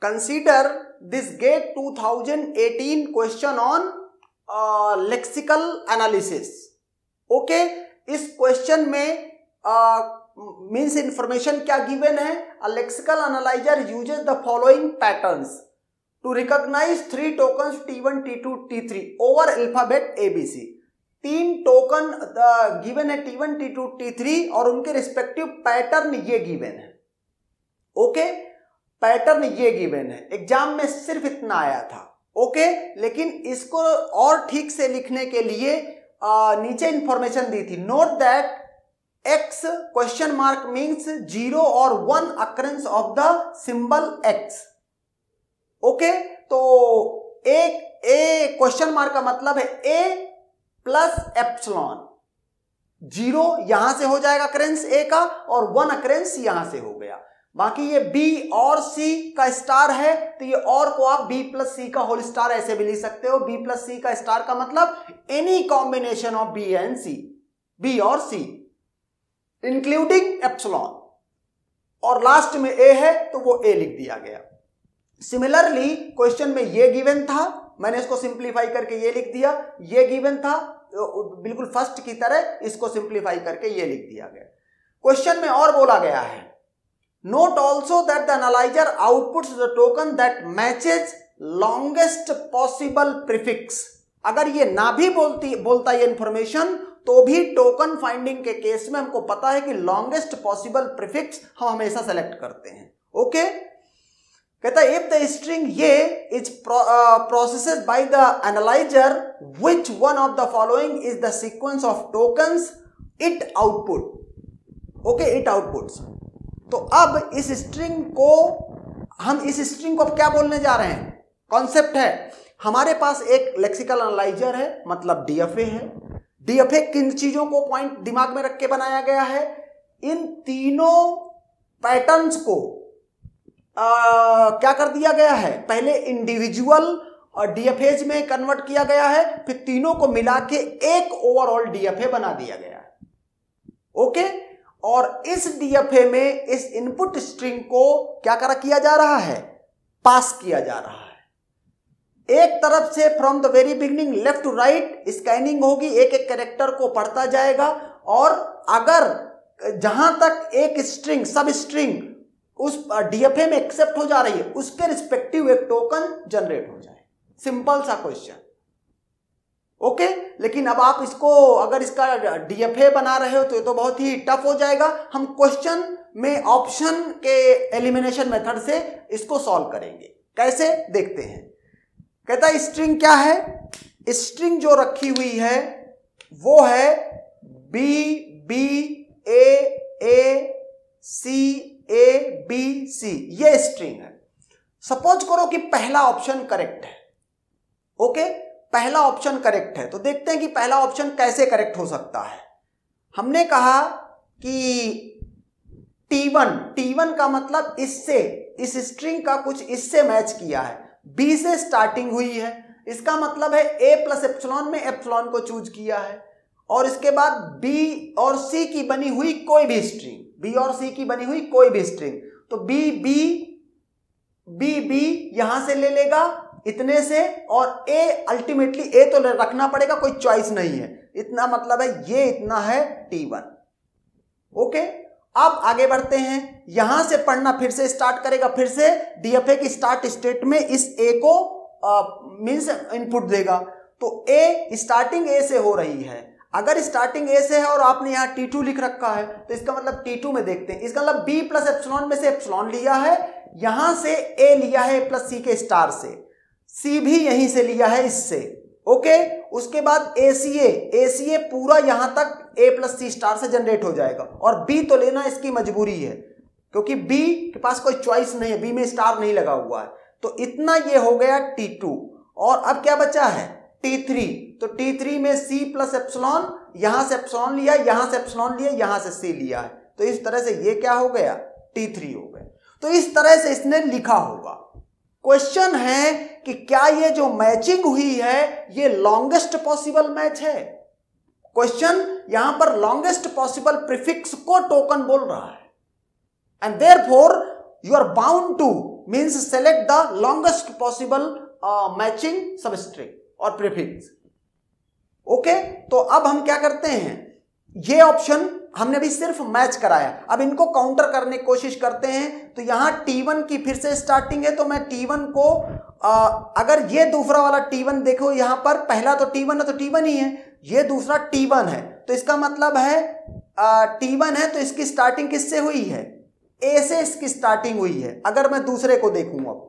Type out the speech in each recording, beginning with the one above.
Consider this GATE 2018 question on lexical analysis. Okay, इस question में means information क्या given है, a lexical analyser uses the following patterns to recognise 3 tokens T1, T2, T3 over alphabet ABC। 3 token given है T1, T2, T3 और उनके respective pattern ये given है। Okay, pattern ये गिवन है। एग्जाम में सिर्फ इतना आया था। ओके, लेकिन इसको और ठीक से लिखने के लिए नीचे इंफॉर्मेशन दी थी। Note that X question mark means 0 और 1 occurrence of the symbol X। Okay, तो ए क्वेश्चन मार्क का मतलब है A प्लस एप्सिलॉन। 0 यहां से हो जाएगा अकरेंस A का और 1 अकरेंस यहां से हो गया। बाकी ये B और C का स्टार है तो ये और को आप B प्लस C का होल स्टार ऐसे भी लिख सकते हो। B प्लस C का स्टार का मतलब any combination of B and C, B और C इंक्लूडिंग एप्सिलॉन, और लास्ट में A है तो वो A लिख दिया गया। सिमिलरली क्वेश्चन में ये गिवन था, मैंने इसको सिंप्लीफाई करके ये लिख दिया। ये गिवन था बिल्कुल फर्स्ट की तरह, इसको सिंप्लीफाई करके ये लिख दिया गया। क्वेश्चन में और बोला गया है, note also that the analyser outputs the token that matches longest possible prefix. अगर ये ना भी बोलता ये इंफॉर्मेशन तो भी टोकन फाइंडिंग के केस में हमको पता है कि लॉन्गेस्ट पॉसिबल प्रीफिक्स हम हमेशा सेलेक्ट करते हैं। ओके, कहता है इफ द स्ट्रिंग ये is processed by the analyser which one of the following is the sequence of tokens it output. Okay, it outputs. तो अब इस स्ट्रिंग को अब क्या बोलने जा रहे हैं, कॉन्सेप्ट है हमारे पास एक लेक्सिकल एनालाइजर है, मतलब डीएफए है। डीएफए किन चीजों को पॉइंट दिमाग में रख के बनाया गया है, इन तीनों पैटर्न्स को क्या कर दिया गया है, पहले इंडिविजुअल और डीएफएज में कन्वर्ट किया गया है, फिर तीनों को मिला के एक ओवरऑल डीएफए बना दिया गया है। ओके, और इस डीएफए में इस इनपुट स्ट्रिंग को क्या किया जा रहा है, पास किया जा रहा है। एक तरफ से from the very beginning left to right scanning होगी, एक एक कैरेक्टर को पढ़ता जाएगा, और अगर जहां तक एक स्ट्रिंग सब स्ट्रिंग उस डीएफए में एक्सेप्ट हो जा रही है उसके रिस्पेक्टिव एक टोकन जनरेट हो जाए। सिंपल सा क्वेश्चन। ओके, लेकिन अब आप इसको अगर इसका डीएफए बना रहे हो तो ये तो बहुत ही टफ हो जाएगा। हम क्वेश्चन में ऑप्शन के एलिमिनेशन मेथड से इसको सॉल्व करेंगे। कैसे देखते हैं। कहता है स्ट्रिंग क्या है, स्ट्रिंग जो रखी हुई है वो है B B A C A B C, ये स्ट्रिंग है। सपोज करो कि पहला ऑप्शन करेक्ट है। ओके, पहला ऑप्शन करेक्ट है, तो देखते हैं कि पहला ऑप्शन कैसे करेक्ट हो सकता है। हमने कहा कि T1 का मतलब इससे, इस स्ट्रिंग का कुछ इससे मैच किया है, B से स्टार्टिंग हुई है, इसका मतलब है A प्लस एप्सिलॉन में एप्सिलॉन को चूज किया है, और इसके बाद B और C की बनी हुई कोई भी स्ट्रिंग, B और C की बनी हुई कोई भी स्ट्रिंग, तो B यहां से ले लेगा इतने से, और A अल्टीमेटली A तो रखना पड़ेगा, कोई चॉइस नहीं है, इतना मतलब है ये इतना है T1। ओके, अब आगे बढ़ते हैं, यहां से पढ़ना फिर से स्टार्ट करेगा, फिर से डीएफए की स्टार्ट स्टेट में इस A को मींस इनपुट देगा, तो A स्टार्टिंग A से हो रही है। अगर स्टार्टिंग A से है और आपने यहां T2 लिख रखा है तो इसका मतलब T2 में देखते हैं, इसका मतलब B प्लस एप्सिलॉन में से एप्सिलॉन लिया है, यहां से A लिया है प्लस C के स्टार से, C भी यहीं से लिया है इससे। ओके, उसके बाद ACA पूरा यहां तक A प्लस C स्टार से जनरेट हो जाएगा, और B तो लेना इसकी मजबूरी है क्योंकि B के पास कोई चॉइस नहीं है, B में स्टार नहीं लगा हुआ है, तो इतना ये हो गया T2। और अब क्या बचा है T3, तो T3 में C प्लस एप्सिलॉन, यहां से एप्सिलॉन लिया, यहां से एप्सिलॉन लिया, यहां से C लिया है, तो इस तरह से ये क्या हो गया T3 हो गया। तो इस तरह से इसने लिखा होगा। क्वेश्चन है कि क्या ये जो मैचिंग हुई है ये लॉन्गेस्ट पॉसिबल मैच है। क्वेश्चन यहां पर लॉन्गेस्ट पॉसिबल प्रीफिक्स को टोकन बोल रहा है, and therefore you are bound to means select the longest possible matching substring और प्रीफिक्स। ओके, तो अब हम क्या करते हैं, ये ऑप्शन हमने भी सिर्फ मैच कराया, अब इनको काउंटर करने की कोशिश करते हैं। तो यहां T1 की फिर से स्टार्टिंग है, तो मैं T1 को अगर ये दूसरा वाला T1 देखो, यहां पर पहला तो T1 है तो T1 ही है, ये दूसरा T1 है, तो इसका मतलब है T1 है तो इसकी स्टार्टिंग किससे हुई है, A से इसकी स्टार्टिंग हुई है। अगर मैं दूसरे को देखूं अब,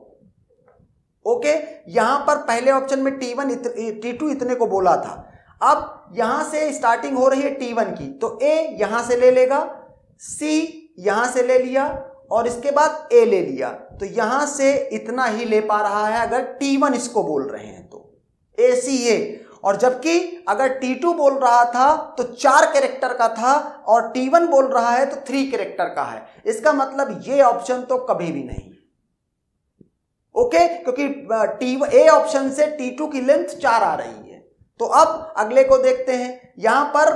ओके, यहां पर पहले ऑप्शन में T1 T2 इतने को बोला था, अब यहां से स्टार्टिंग हो रही है T1 की, तो A यहां से ले लेगा, C यहां से ले लिया और इसके बाद A ले लिया, तो यहां से इतना ही ले पा रहा है अगर T1 इसको बोल रहे हैं तो ACA। और जबकि अगर T2 बोल रहा था तो 4 कैरेक्टर का था और T1 बोल रहा है तो 3 कैरेक्टर का है। इसका मतलब ये ऑप्शन तो कभी भी नहीं, ओके, क्योंकि A ऑप्शन से T2 की लेंथ 4 आ रही है। तो अब अगले को देखते हैं, यहां पर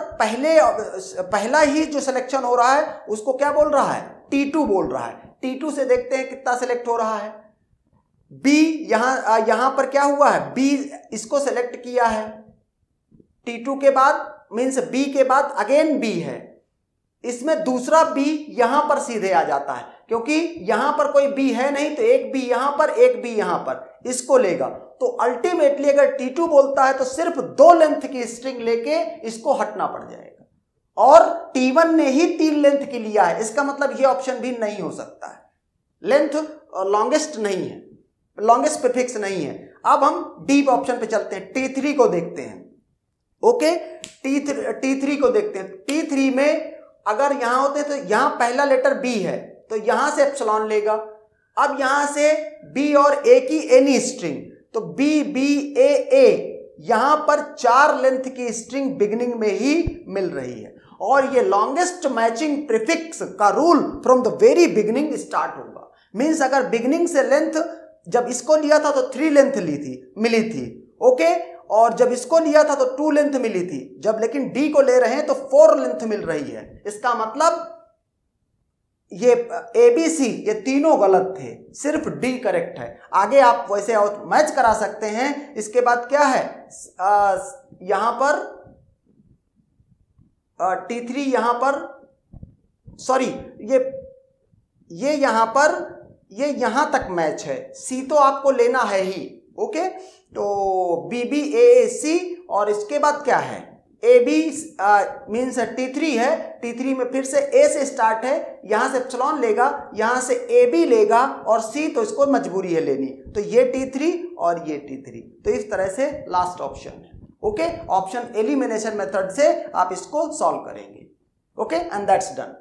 पहला ही जो सिलेक्शन हो रहा है उसको क्या बोल रहा है, T2 बोल रहा है। T2 से देखते हैं कितना सिलेक्ट हो रहा है, B यहां पर क्या हुआ है, B इसको सेलेक्ट किया है, T2 के बाद मीन्स B के बाद अगेन B है, इसमें दूसरा B यहां पर सीधे आ जाता है, क्योंकि यहां पर कोई B है नहीं, तो एक B यहां पर एक B यहां पर, इसको लेगा। तो अल्टीमेटली अगर T2 बोलता है तो सिर्फ 2 लेंथ की स्ट्रिंग लेके इसको हटना पड़ जाएगा, और T1 ने ही 3 लेंथ की लिया है, इसका मतलब ये ऑप्शन भी नहीं हो सकता है, लेंथ लॉन्गेस्ट नहीं है, लॉन्गेस्ट प्रीफिक्स नहीं है। अब हम डीप ऑप्शन पे चलते हैं, T3 को देखते हैं। ओके, T3 को देखते हैं। T3 में अगर यहां होते तो यहां पहला लेटर B है तो यहां से एप्सिलॉन लेगा। अब यहां से B और A की एनी स्ट्रिंग, तो B B A A, यहां पर 4 लेंथ की स्ट्रिंग बिगिनिंग में ही मिल रही है, और ये लॉन्गेस्ट मैचिंग प्रीफिक्स का rule from the very beginning start होगा। मीन्स अगर बिगिनिंग से लेंथ, जब इसको लिया था तो 3 लेंथ मिली थी, ओके, और जब इसको लिया था तो 2 लेंथ मिली थी, जब लेकिन D को ले रहे हैं तो 4 लेंथ मिल रही है। इसका मतलब ये ABC ये तीनों गलत थे, सिर्फ D करेक्ट है। आगे आप वैसे मैच करा सकते हैं। इसके बाद क्या है, यहां पर T3 यहां पर, सॉरी, ये यहां पर, ये यहां तक मैच है, C तो आपको लेना है ही, ओके। तो BB AAC, और इसके बाद क्या है, AB मीन्स T3 है, T3 में फिर से A से स्टार्ट है, यहां से एप्सिलॉन लेगा, यहां से AB लेगा, और C तो इसको मजबूरी है लेनी, तो ये T3 और ये T3, तो इस तरह से लास्ट ऑप्शन है। ओके, ऑप्शन एलिमिनेशन मेथड से आप इसको सॉल्व करेंगे। Okay, and that's done.